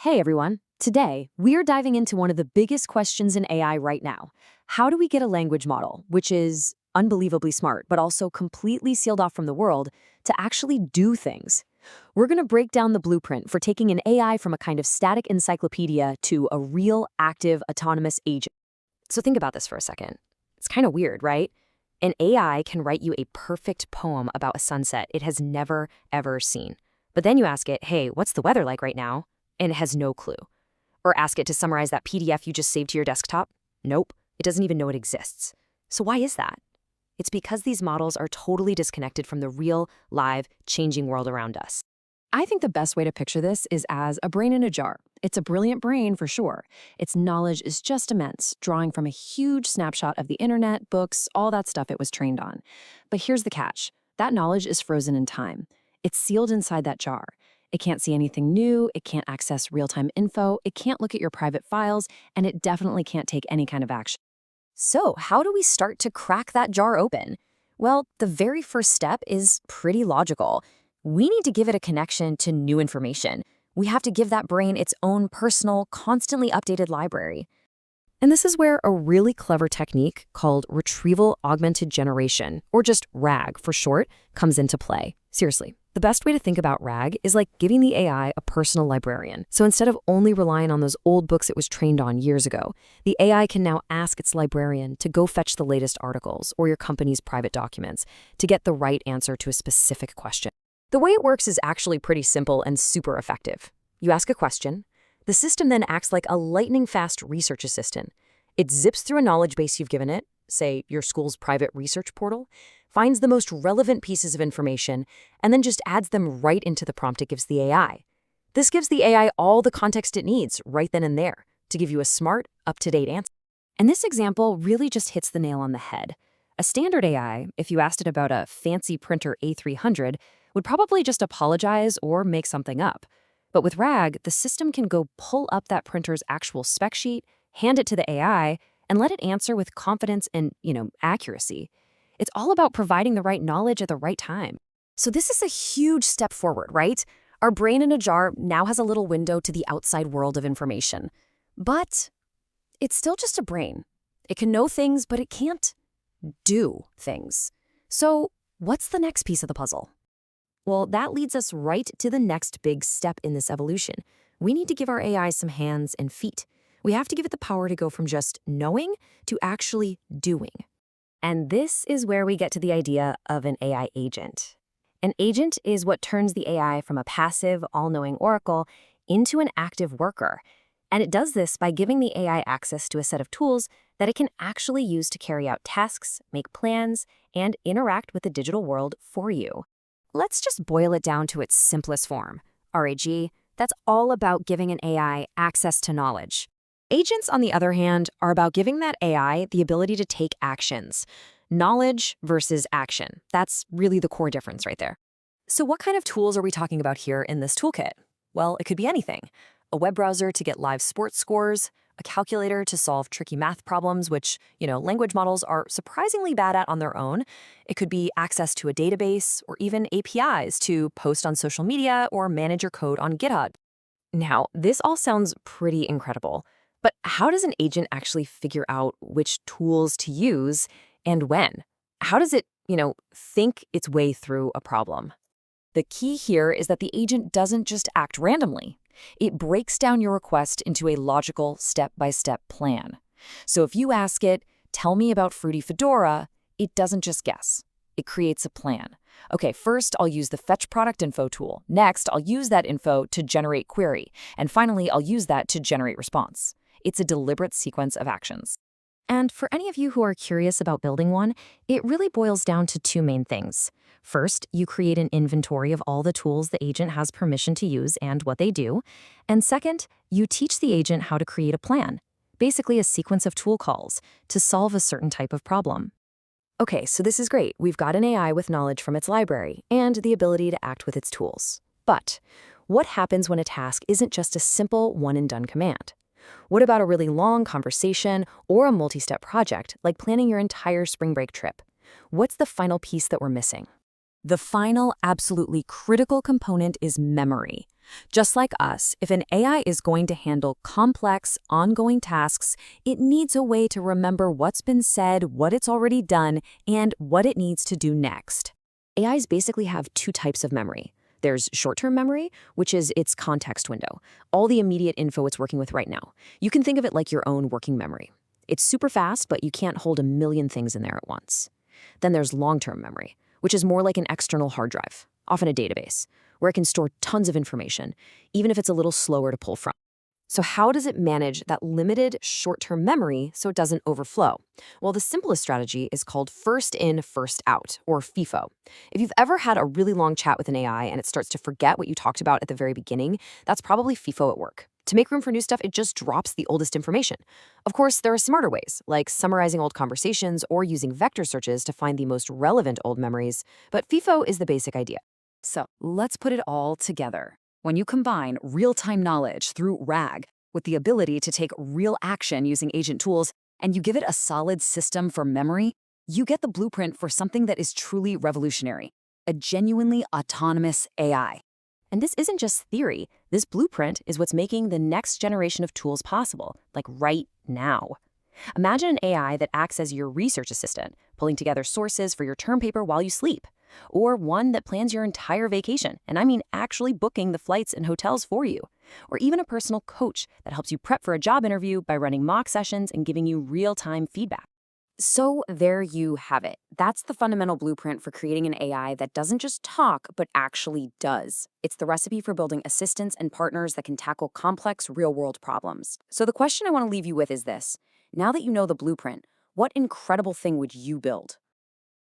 Hey everyone! Today, we're diving into one of the biggest questions in AI right now. How do we get a language model, which is unbelievably smart, but also completely sealed off from the world, to actually do things? We're going to break down the blueprint for taking an AI from a kind of static encyclopedia to a real, active, autonomous agent. So think about this for a second. It's kind of weird, right? An AI can write you a perfect poem about a sunset it has never, ever seen. But then you ask it, hey, what's the weather like right now? And it has no clue. Or ask it to summarize that PDF you just saved to your desktop. Nope, it doesn't even know it exists. So why is that? It's because these models are totally disconnected from the real, live, changing world around us. I think the best way to picture this is as a brain in a jar. It's a brilliant brain for sure. Its knowledge is just immense, drawing from a huge snapshot of the internet, books, all that stuff it was trained on. But here's the catch. That knowledge is frozen in time. It's sealed inside that jar. It can't see anything new, it can't access real-time info, it can't look at your private files, and it definitely can't take any kind of action. So, how do we start to crack that jar open? Well, the very first step is pretty logical. We need to give it a connection to new information. We have to give that brain its own personal, constantly updated library. And this is where a really clever technique called Retrieval-Augmented Generation, or just RAG for short, comes into play. Seriously. The best way to think about RAG is like giving the AI a personal librarian. So instead of only relying on those old books it was trained on years ago, the AI can now ask its librarian to go fetch the latest articles or your company's private documents to get the right answer to a specific question. The way it works is actually pretty simple and super effective. You ask a question, the system then acts like a lightning-fast research assistant. It zips through a knowledge base you've given it, say your school's private research portal, finds the most relevant pieces of information, and then just adds them right into the prompt it gives the AI. This gives the AI all the context it needs right then and there to give you a smart, up-to-date answer. And this example really just hits the nail on the head. A standard AI, if you asked it about a fancy printer A300, would probably just apologize or make something up. But with RAG, the system can go pull up that printer's actual spec sheet, hand it to the AI, and let it answer with confidence and, accuracy. It's all about providing the right knowledge at the right time. So this is a huge step forward, right? Our brain in a jar now has a little window to the outside world of information. But it's still just a brain. It can know things, but it can't do things. So what's the next piece of the puzzle? Well, that leads us right to the next big step in this evolution. We need to give our AI some hands and feet. We have to give it the power to go from just knowing to actually doing. And this is where we get to the idea of an AI agent. An agent is what turns the AI from a passive, all-knowing oracle into an active worker. And it does this by giving the AI access to a set of tools that it can actually use to carry out tasks, make plans, and interact with the digital world for you. Let's just boil it down to its simplest form. RAG, that's all about giving an AI access to knowledge. Agents, on the other hand, are about giving that AI the ability to take actions. Knowledge versus action. That's really the core difference right there. So what kind of tools are we talking about here in this toolkit? Well, it could be anything. A web browser to get live sports scores, a calculator to solve tricky math problems, which, language models are surprisingly bad at on their own. It could be access to a database or even APIs to post on social media or manage your code on GitHub. Now, this all sounds pretty incredible. But how does an agent actually figure out which tools to use and when? How does it, think its way through a problem? The key here is that the agent doesn't just act randomly. It breaks down your request into a logical step-by-step plan. So if you ask it, tell me about Fruity Fedora, it doesn't just guess. It creates a plan. Okay, first I'll use the fetch product info tool. Next, I'll use that info to generate query. And finally, I'll use that to generate response. It's a deliberate sequence of actions. And for any of you who are curious about building one, it really boils down to two main things. First, you create an inventory of all the tools the agent has permission to use and what they do. And second, you teach the agent how to create a plan, basically a sequence of tool calls to solve a certain type of problem. Okay, so this is great. We've got an AI with knowledge from its library and the ability to act with its tools. But what happens when a task isn't just a simple one-and-done command? What about a really long conversation or a multi-step project, like planning your entire spring break trip? What's the final piece that we're missing? The final, absolutely critical component is memory. Just like us, if an AI is going to handle complex, ongoing tasks, it needs a way to remember what's been said, what it's already done, and what it needs to do next. AIs basically have two types of memory. There's short-term memory, which is its context window, all the immediate info it's working with right now. You can think of it like your own working memory. It's super fast, but you can't hold a million things in there at once. Then there's long-term memory, which is more like an external hard drive, often a database, where it can store tons of information, even if it's a little slower to pull from. So how does it manage that limited short-term memory so it doesn't overflow? Well, the simplest strategy is called first in, first out, or FIFO. If you've ever had a really long chat with an AI and it starts to forget what you talked about at the very beginning, that's probably FIFO at work. To make room for new stuff, it just drops the oldest information. Of course, there are smarter ways, like summarizing old conversations or using vector searches to find the most relevant old memories, but FIFO is the basic idea. So let's put it all together. When you combine real-time knowledge through RAG with the ability to take real action using agent tools, and you give it a solid system for memory, you get the blueprint for something that is truly revolutionary, a genuinely autonomous AI. And this isn't just theory. This blueprint is what's making the next generation of tools possible, like right now. Imagine an AI that acts as your research assistant, pulling together sources for your term paper while you sleep. Or one that plans your entire vacation, and I mean actually booking the flights and hotels for you. Or even a personal coach that helps you prep for a job interview by running mock sessions and giving you real-time feedback. So there you have it. That's the fundamental blueprint for creating an AI that doesn't just talk, but actually does. It's the recipe for building assistants and partners that can tackle complex real-world problems. So the question I want to leave you with is this. Now that you know the blueprint, what incredible thing would you build?